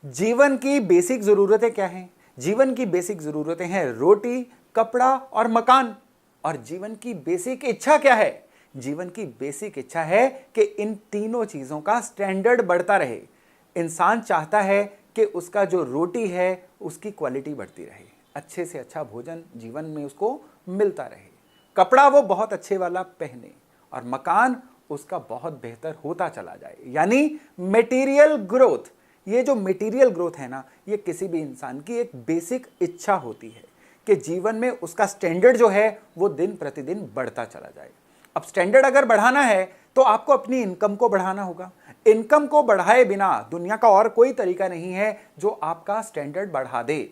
जीवन की बेसिक जरूरतें क्या हैं? जीवन की बेसिक जरूरतें हैं रोटी, कपड़ा और मकान। और जीवन की बेसिक इच्छा क्या है? जीवन की बेसिक इच्छा है कि इन तीनों चीजों का स्टैंडर्ड बढ़ता रहे। इंसान चाहता है कि उसका जो रोटी है उसकी क्वालिटी बढ़ती रहे, अच्छे से अच्छा भोजन जीवन में उसको मिलता रहे, कपड़ा वो बहुत अच्छे वाला पहने और मकान उसका बहुत बेहतर होता चला जाए, यानी मटेरियल ग्रोथ। ये जो मटेरियल ग्रोथ है ना, ये किसी भी इंसान की एक बेसिक इच्छा होती है कि जीवन में उसका स्टैंडर्ड जो है वो दिन प्रतिदिन बढ़ता चला जाए। अब स्टैंडर्ड अगर बढ़ाना है तो आपको अपनी इनकम को बढ़ाना होगा। इनकम को बढ़ाए बिना दुनिया का और कोई तरीका नहीं है जो आपका स्टैंडर्ड बढ़ा दे।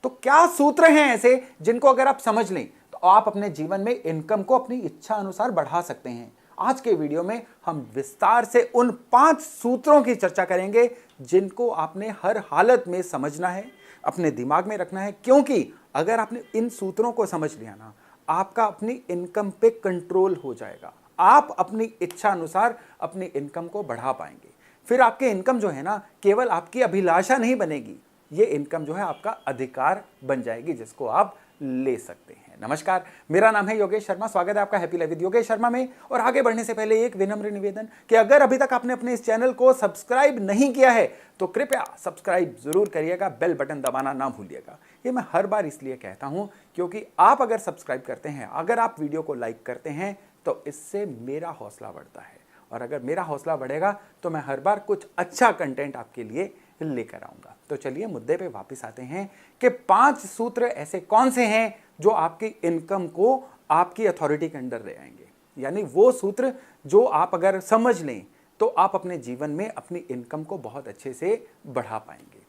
तो क्या सूत्र हैं ऐसे जिनको अगर आप समझ लें तो आप अपने जीवन में इनकम को अपनी इच्छा अनुसार बढ़ा सकते हैं? आज के वीडियो में हम विस्तार से उन 5 सूत्रों की चर्चा करेंगे जिनको आपने हर हालत में समझना है, अपने दिमाग में रखना है, क्योंकि अगर आपने इन सूत्रों को समझ लिया ना, आपका अपनी इनकम पे कंट्रोल हो जाएगा। आप अपनी इच्छा अनुसार अपनी इनकम को बढ़ा पाएंगे। फिर आपकी इनकम जो है ना, केवल आपकी अभिलाषा नहीं बनेगी, ये इनकम जो है आपका अधिकार बन जाएगी जिसको आप ले सकते हैं। नमस्कार, मेरा नाम है योगेश शर्मा। स्वागत है आपका happy life with Yogesh Sharma में। और आगे बढ़ने से पहले एक विनम्र निवेदन कि अगर अभी तक आपने अपने इस चैनल को सब्सक्राइब नहीं किया है तो कृपया सब्सक्राइब जरूर करिएगा, बेल बटन दबाना ना भूलिएगा। ये मैं हर बार इसलिए कहता हूं क्योंकि आप अगर सब्सक्राइब करते हैं, अगर आप वीडियो को लाइक करते हैं तो इससे मेरा हौसला बढ़ता है, और अगर मेरा हौसला बढ़ेगा तो मैं हर बार कुछ अच्छा कंटेंट आपके लिए लेकर आऊंगा। तो चलिए मुद्दे पे वापस आते हैं कि 5 सूत्र ऐसे कौन से हैं जो आपकी इनकम को आपकी अथॉरिटी के अंडर ले आएंगे, यानी वो सूत्र जो आप अगर समझ लें तो आप अपने जीवन में अपनी इनकम को बहुत अच्छे से बढ़ा पाएंगे।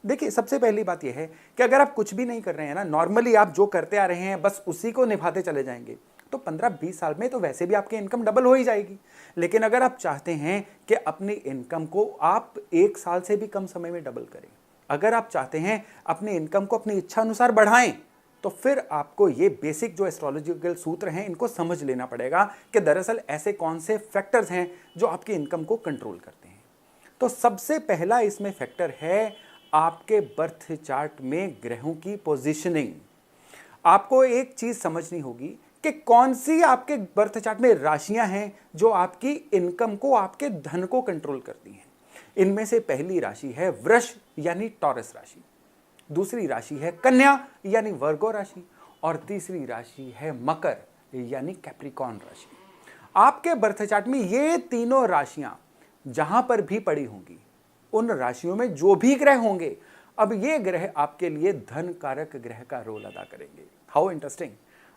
देखिए, सबसे पहली बात यह है कि अगर आप कुछ भी नहीं कर रहे हैं ना, नॉर्मली आप जो करते आ रहे हैं बस उसी को निभाते चले जाएंगे, तो 15-20 साल में तो वैसे भी आपकी इनकम डबल हो ही जाएगी। लेकिन अगर आप चाहते हैं कि अपनी इनकम को आप 1 साल से भी कम समय में डबल करें, अगर आप चाहते हैं अपनी इनकम को अपनी इच्छा अनुसार बढ़ाएं, तो फिर आपको ये बेसिक जो एस्ट्रोलॉजिकल सूत्र हैं इनको समझ लेना पड़ेगा कि दरअसल ऐसे कौन से फैक्टर्स हैं जो आपकी इनकम को कंट्रोल करते हैं। तो सबसे पहला इसमें फैक्टर है आपके बर्थ चार्ट में ग्रहों की पोजीशनिंग। आपको एक चीज समझनी होगी कि कौन सी आपके बर्थ चार्ट में राशियां हैं जो आपकी इनकम को, आपके धन को कंट्रोल करती हैं। इनमें से पहली राशि है वृष यानी टॉरस राशि, दूसरी राशि है कन्या यानी वर्गो राशि, और तीसरी राशि है मकर यानी कैप्रिकॉर्न राशि। आपके बर्थ चार्ट में ये तीनों राशियां जहां पर भी पड़ी होंगी, उन राशियों में जो भी ग्रह होंगे, अब ये ग्रह आपके लिए धन कारक ग्रह का रोल अदा करेंगे। How interesting!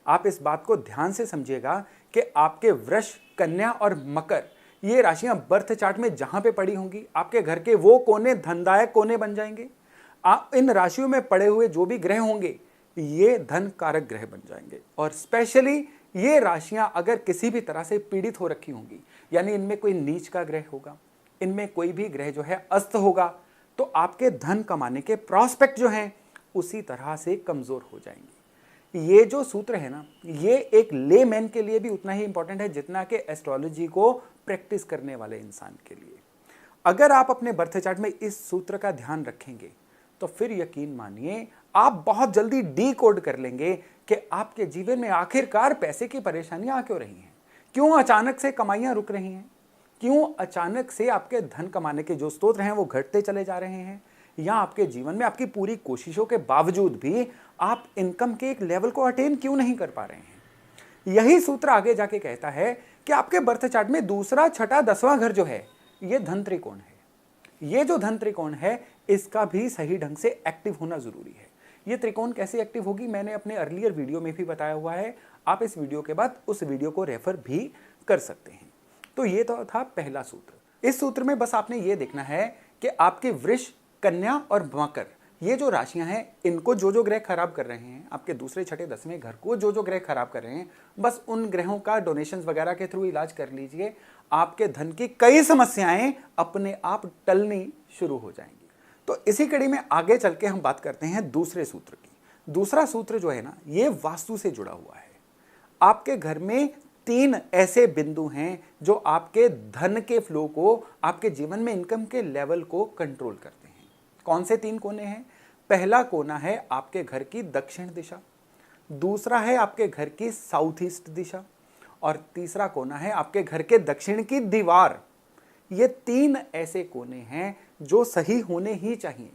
आप इस बात को ध्यान से समझिएगा कि आपके वृष, कन्या और मकर ये राशियां बर्थ चार्ट में जहां पे पड़ी होंगी, आपके घर के वो कोने धनदायक कोने बन जाएंगे। इन राशियों में पड़े हुए जो भी ग्रह होंगे ये धन कारक ग्रह बन जाएंगे। और स्पेशली ये राशियां अगर किसी भी तरह से पीड़ित हो रखी होंगी, यानी इनमें कोई नीच का ग्रह होगा, इनमें कोई भी ग्रह जो है अस्त होगा, तो आपके धन कमाने के प्रॉस्पेक्ट जो हैं उसी तरह से कमजोर हो जाएंगे। ये जो सूत्र है ना, ये एक लेमैन के लिए भी उतना ही इंपॉर्टेंट है जितना कि एस्ट्रोलॉजी को प्रैक्टिस करने वाले इंसान के लिए। अगर आप अपने बर्थ चार्ट में इस सूत्र का ध्यान रखेंगे तो फिर यकीन मानिए आप बहुत जल्दी डीकोड कर लेंगे कि आपके जीवन में आखिरकार पैसे की परेशानियां आ क्यों रही हैं, क्यों अचानक से कमाइयां रुक रही हैं, क्यों अचानक से आपके धन कमाने के जो स्रोत हैं वो घटते चले जा रहे हैं, या आपके जीवन में आपकी पूरी कोशिशों के बावजूद भी आप इनकम के एक लेवल को अटेन क्यों नहीं कर पा रहे हैं। यही सूत्र आगे जाके कहता है कि आपके बर्थ चार्ट में दूसरा, छठा, 10वां घर जो है ये धन त्रिकोण है। ये जो धन त्रिकोण है इसका भी सही ढंग से एक्टिव होना जरूरी है। ये त्रिकोण कैसे एक्टिव होगी मैंने अपने अर्लियर वीडियो में भी बताया हुआ है, आप इस वीडियो के बाद उस वीडियो को रेफर भी कर सकते हैं। तो ये तो था पहला सूत्र। इस सूत्र में बस आपने ये देखना है कि आपके वृष, कन्या और मकर ये जो राशियां हैं इनको जो जो ग्रह खराब कर रहे हैं, आपके दूसरे, छठे, 10वें घर को जो जो ग्रह खराब कर रहे हैं, बस उन ग्रहों का डोनेशंस वगैरह के थ्रू इलाज कर लीजिए। आपके धन की कई समस्याएं अपने आप टलनी शुरू हो जाएंगी। तो इसी कड़ी में आगे चल के हम बात करते हैं दूसरे सूत्र की। दूसरा सूत्र जो है ना, ये वास्तु से जुड़ा हुआ है। आपके घर में 3 ऐसे बिंदु हैं जो आपके धन के फ्लो को, आपके जीवन में इनकम के लेवल को कंट्रोल करते हैं। कौन से 3 कोने हैं? पहला कोना है आपके घर की दक्षिण दिशा, दूसरा है आपके घर की साउथ ईस्ट दिशा और तीसरा कोना है आपके घर के दक्षिण की दीवार। ये 3 ऐसे कोने हैं जो सही होने ही चाहिए।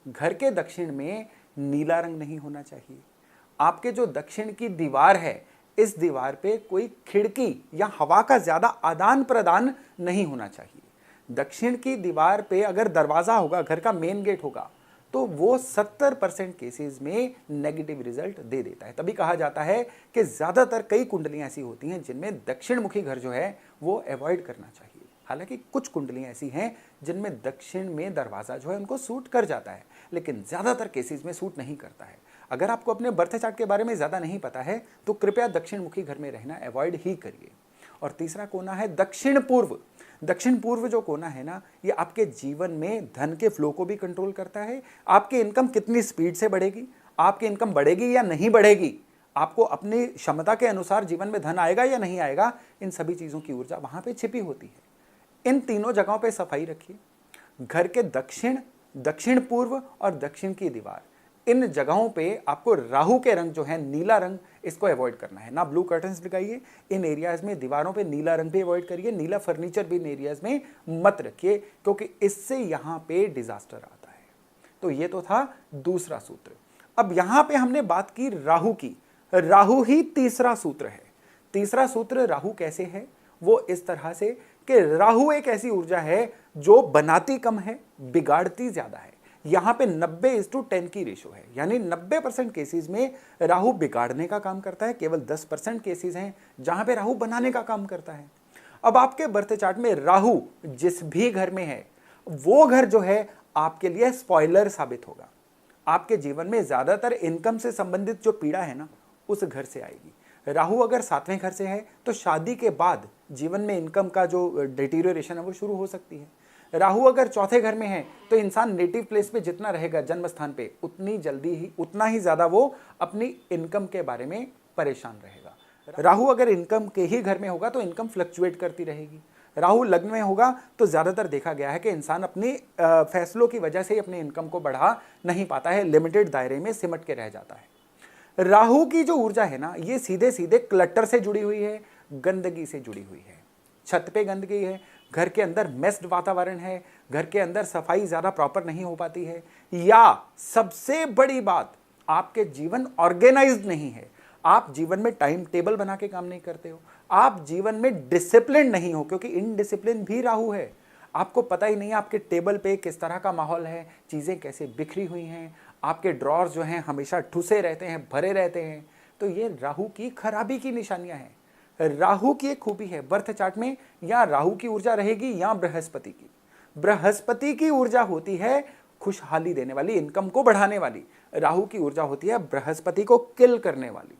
घर के दक्षिण में नीला रंग नहीं होना चाहिए। आपके जो दक्षिण की दीवार है, इस दीवार पे कोई खिड़की या हवा का ज्यादा आदान प्रदान नहीं होना चाहिए। दक्षिण की दीवार पे अगर दरवाजा होगा, घर का मेन गेट होगा, तो वो 70% केसेस में नेगेटिव रिजल्ट दे देता है। तभी कहा जाता है कि ज्यादातर कई कुंडलियां ऐसी होती हैं जिनमें दक्षिण मुखी घर जो है वो अवॉइड करना चाहिए। हालांकि कुछ कुंडलियां ऐसी हैं जिनमें दक्षिण में दरवाजा जो है उनको सूट कर जाता है, लेकिन ज्यादातर केसेस में सूट नहीं करता है। अगर आपको अपने बर्थ चार्ट के बारे में ज्यादा नहीं पता है तो कृपया दक्षिण मुखी घर में रहना अवॉइड ही करिए। और तीसरा कोना है दक्षिण पूर्व। दक्षिण पूर्व जो कोना है ना, ये आपके जीवन में धन के फ्लो को भी कंट्रोल करता है। आपकी इनकम कितनी स्पीड से बढ़ेगी, आपकी इनकम बढ़ेगी या नहीं बढ़ेगी, आपको अपनी क्षमता के अनुसार जीवन में धन आएगा या नहीं आएगा, इन सभी चीजों की ऊर्जा वहां पे छिपी होती है। इन तीनों जगहों पे सफाई रखिए। घर के दक्षिण, दक्षिण पूर्व और दक्षिण की दीवार, इन जगहों पे आपको राहु के रंग जो है नीला रंग, इसको अवॉइड करना है। ना ब्लू कर्टन्स लगाइए इन एरियाज में, दीवारों पे नीला रंग भी अवॉइड करिए, नीला फर्नीचर भी इन एरियाज में मत रखिए, क्योंकि इससे यहाँ पे डिजास्टर आता है। तो ये तो था दूसरा सूत्र। अब यहाँ पे हमने बात की राहु की, राहु ही तीसरा सूत्र है। तीसरा सूत्र राहु कैसे है? वो इस तरह से कि राहु एक ऐसी ऊर्जा है जो बनाती कम है, बिगाड़ती ज्यादा है। यहां पे 90:10 की रेशो है, यानी 90% केसेस में राहु बिगाड़ने का काम करता है, केवल 10% केसेस हैं जहां पे राहु बनाने का काम करता है। अब आपके बर्थ चार्ट में राहु जिस भी घर में है, वो घर जो है आपके लिए स्पॉइलर साबित होगा। आपके जीवन में ज्यादातर इनकम से संबंधित जो पीड़ा है ना, उस घर से आएगी। राहु अगर 7वें घर से है तो शादी के बाद जीवन में इनकम का जो डिटीरियोरेशन है वो शुरू हो सकती है। राहु अगर 4थे घर में है तो इंसान नेटिव प्लेस पे जितना रहेगा, जन्म स्थान पे, उतना ही ज्यादा वो अपनी इनकम के बारे में परेशान रहेगा। राहु अगर इनकम के ही घर में होगा तो इनकम फ्लक्चुएट करती रहेगी। राहु लग्न में होगा तो ज्यादातर देखा गया है कि इंसान अपनी फैसलों की वजह से ही अपनी इनकम को बढ़ा नहीं पाता है, लिमिटेड दायरे में सिमट के रह जाता है। राहु की जो ऊर्जा है ना, ये सीधे सीधे क्लटर से जुड़ी हुई है, गंदगी से जुड़ी हुई है। छत पे गंदगी है, घर के अंदर मेस्ड वातावरण है, घर के अंदर सफाई ज्यादा प्रॉपर नहीं हो पाती है, या सबसे बड़ी बात, आपके जीवन ऑर्गेनाइज्ड नहीं है। आप जीवन में टाइम टेबल बना के काम नहीं करते हो, आप जीवन में डिसिप्लिन नहीं हो, क्योंकि इनडिसिप्लिन भी राहु है। आपको पता ही नहीं है आपके टेबल पे किस तरह का माहौल है, चीजें कैसे बिखरी हुई हैं, आपके ड्रॉर्स जो हैं हमेशा ठुसे रहते हैं, भरे रहते हैं। तो ये राहु की खराबी की निशानियां हैं। राहु की एक खूबी है बर्थ चार्ट में, या राहु की ऊर्जा रहेगी या बृहस्पति की। बृहस्पति की ऊर्जा होती है खुशहाली देने वाली, इनकम को बढ़ाने वाली। राहु की ऊर्जा होती है बृहस्पति को किल करने वाली।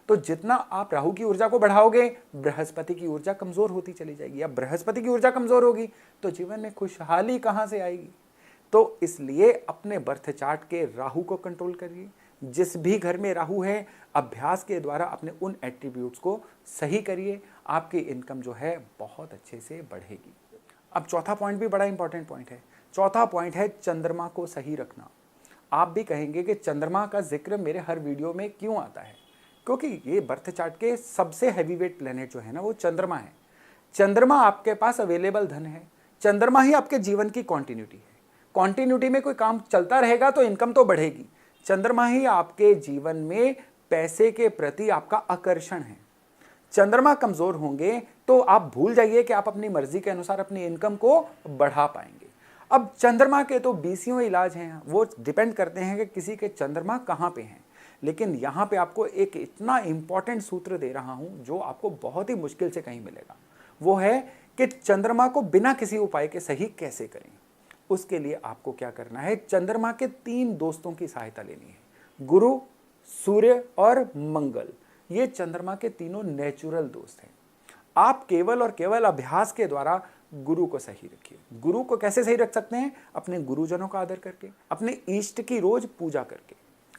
तो जितना आप राहु की ऊर्जा को बढ़ाओगे, बृहस्पति की ऊर्जा कमजोर होती चली जाएगी। या बृहस्पति की ऊर्जा कमजोर होगी तो जीवन में खुशहाली कहां से आएगी? तो इसलिए अपने बर्थ चार्ट के राहु को कंट्रोल करिए। जिस भी घर में राहु है, अभ्यास के द्वारा अपने उन एट्रीब्यूट्स को सही करिए, आपकी इनकम जो है बहुत अच्छे से बढ़ेगी। अब चौथा पॉइंट भी बड़ा इंपॉर्टेंट पॉइंट है। चौथा पॉइंट है चंद्रमा को सही रखना। आप भी कहेंगे कि चंद्रमा का जिक्र मेरे हर वीडियो में क्यों आता है? क्योंकि ये बर्थ चार्ट के सबसे हैवीवेट प्लेनेट जो है ना, वो चंद्रमा है। चंद्रमा आपके पास अवेलेबल धन है, चंद्रमा ही आपके जीवन की कॉन्टिन्यूटी है। कॉन्टिन्यूटी में कोई काम चलता रहेगा तो इनकम तो बढ़ेगी। चंद्रमा ही आपके जीवन में पैसे के प्रति आपका आकर्षण है। चंद्रमा कमजोर होंगे तो आप भूल जाइए कि आप अपनी मर्जी के अनुसार अपनी इनकम को बढ़ा पाएंगे। अब चंद्रमा के तो बीसियों इलाज हैं, वो डिपेंड करते हैं कि किसी के चंद्रमा कहाँ पे हैं। लेकिन यहाँ पे आपको एक इतना इंपॉर्टेंट सूत्र दे रहा हूं जो आपको बहुत ही मुश्किल से कहीं मिलेगा। वो है कि चंद्रमा को बिना किसी उपाय के सही कैसे करें। उसके लिए आपको क्या करना है, चंद्रमा के 3 दोस्तों की सहायता लेनी है, गुरु, सूर्य और मंगल। ये चंद्रमा के तीनों नेचुरल दोस्त हैं। आप केवल और केवल अभ्यास के द्वारा गुरु को सही रखिए। गुरु को कैसे सही रख सकते हैं? अपने गुरुजनों का आदर करके, अपने इष्ट की रोज पूजा करके।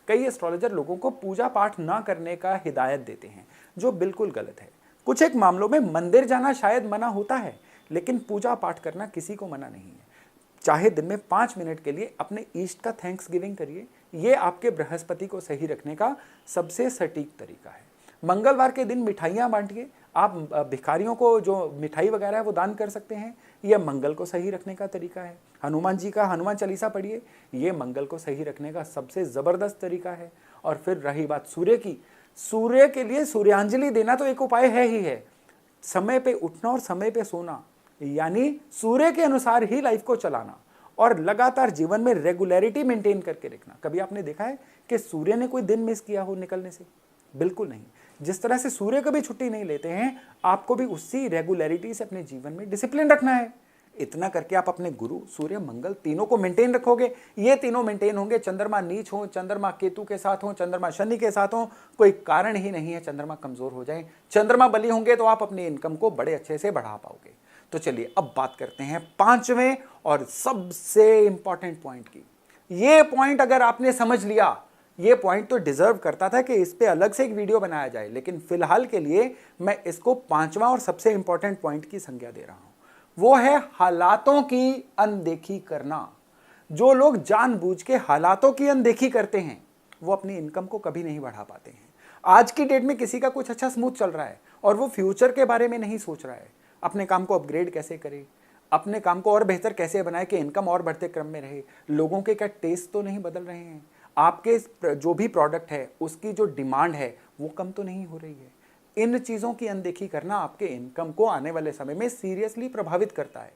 कई एस्ट्रोलॉजर लोगों को पूजा पाठ ना करने का हिदायत देते हैं, जो बिल्कुल गलत है। कुछ एक मामलों में मंदिर जाना शायद मना होता है, लेकिन पूजा पाठ करना किसी को मना नहीं है। चाहे दिन में 5 मिनट के लिए अपने ईष्ट का थैंक्स गिविंग करिए। ये आपके बृहस्पति को सही रखने का सबसे सटीक तरीका है। मंगलवार के दिन मिठाइयाँ बांटिए। आप भिखारियों को जो मिठाई वगैरह है वो दान कर सकते हैं। यह मंगल को सही रखने का तरीका है। हनुमान जी का हनुमान चालीसा पढ़िए। ये मंगल को सही रखने का सबसे ज़बरदस्त तरीका है। और फिर रही बात सूर्य की, सूर्य के लिए सूर्यांजलि देना तो एक उपाय है ही है। समय पे उठना और समय पे सोना, यानी सूर्य के अनुसार ही लाइफ को चलाना और लगातार जीवन में रेगुलरिटी मेंटेन करके रखना। कभी आपने देखा है कि सूर्य ने कोई दिन मिस किया हो निकलने से? बिल्कुल नहीं। जिस तरह से सूर्य कभी छुट्टी नहीं लेते हैं, आपको भी उसी रेगुलरिटी से अपने जीवन में डिसिप्लिन रखना है। इतना करके आप अपने गुरु सूर्य मंगल तीनों को मेंटेन रखोगे। ये तीनों मेंटेन होंगे, चंद्रमा नीच हो, चंद्रमा केतु के साथ हो, चंद्रमा शनि के साथ हो, कोई कारण ही नहीं है चंद्रमा कमजोर हो जाए। चंद्रमा बली होंगे तो आप अपनी इनकम को बड़े अच्छे से बढ़ा पाओगे। तो चलिए अब बात करते हैं 5वें और सबसे इंपॉर्टेंट पॉइंट की। ये पॉइंट अगर आपने समझ लिया, ये पॉइंट तो डिजर्व करता था कि इस पे अलग से एक वीडियो बनाया जाए, लेकिन फिलहाल के लिए मैं इसको 5वां और सबसे इंपॉर्टेंट पॉइंट की संज्ञा दे रहा हूं। वो है हालातों की अनदेखी करना। जो लोग जानबूझ के हालातों की अनदेखी करते हैं वो अपनी इनकम को कभी नहीं बढ़ा पाते हैं। आज की डेट में किसी का कुछ अच्छा स्मूथ चल रहा है और वो फ्यूचर के बारे में नहीं सोच रहा है, अपने काम को अपग्रेड कैसे करे, अपने काम को और बेहतर कैसे बनाए कि इनकम और बढ़ते क्रम में रहे। लोगों के क्या टेस्ट तो नहीं बदल रहे हैं, आपके जो भी प्रोडक्ट है उसकी जो डिमांड है वो कम तो नहीं हो रही है। इन चीज़ों की अनदेखी करना आपके इनकम को आने वाले समय में सीरियसली प्रभावित करता है।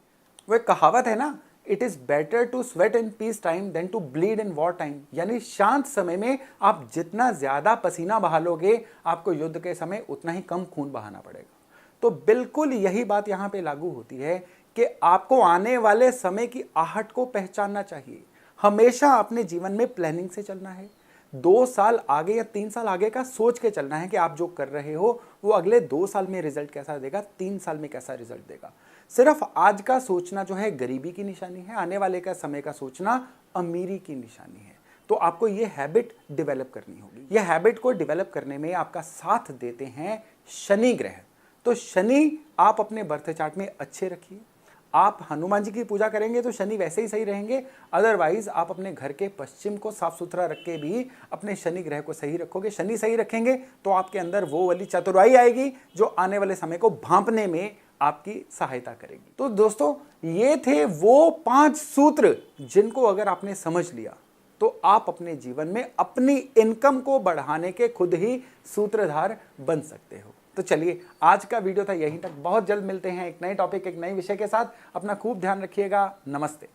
वो एक कहावत है ना, it is better to sweat in peace time than to bleed in war time. यानी शांत समय में आप जितना ज़्यादा पसीना बहा लोगे, आपको युद्ध के समय उतना ही कम खून बहाना पड़ेगा। तो बिल्कुल यही बात यहाँ पे लागू होती है कि आपको आने वाले समय की आहट को पहचानना चाहिए। हमेशा अपने जीवन में प्लानिंग से चलना है। 2 साल आगे या 3 साल आगे का सोच के चलना है कि आप जो कर रहे हो वो अगले 2 साल में रिजल्ट कैसा देगा, 3 साल में कैसा रिजल्ट देगा। सिर्फ आज का सोचना जो है गरीबी की निशानी है, आने वाले का समय का सोचना अमीरी की निशानी है। तो आपको ये हैबिट डेवलप करनी होगी। ये हैबिट को डेवलप करने में आपका साथ देते हैं शनि ग्रह। तो शनि आप अपने बर्थ चार्ट में अच्छे रखिए। आप हनुमान जी की पूजा करेंगे तो शनि वैसे ही सही रहेंगे। अदरवाइज आप अपने घर के पश्चिम को साफ सुथरा रख के भी अपने शनि ग्रह को सही रखोगे। शनि सही रखेंगे तो आपके अंदर वो वाली चतुराई आएगी जो आने वाले समय को भांपने में आपकी सहायता करेगी। तो दोस्तों, ये थे वो 5 सूत्र जिनको अगर आपने समझ लिया तो आप अपने जीवन में अपनी इनकम को बढ़ाने के खुद ही सूत्रधार बन सकते हो। तो चलिए, आज का वीडियो था यहीं तक। बहुत जल्द मिलते हैं एक नए टॉपिक, एक नए विषय के साथ। अपना खूब ध्यान रखिएगा। नमस्ते।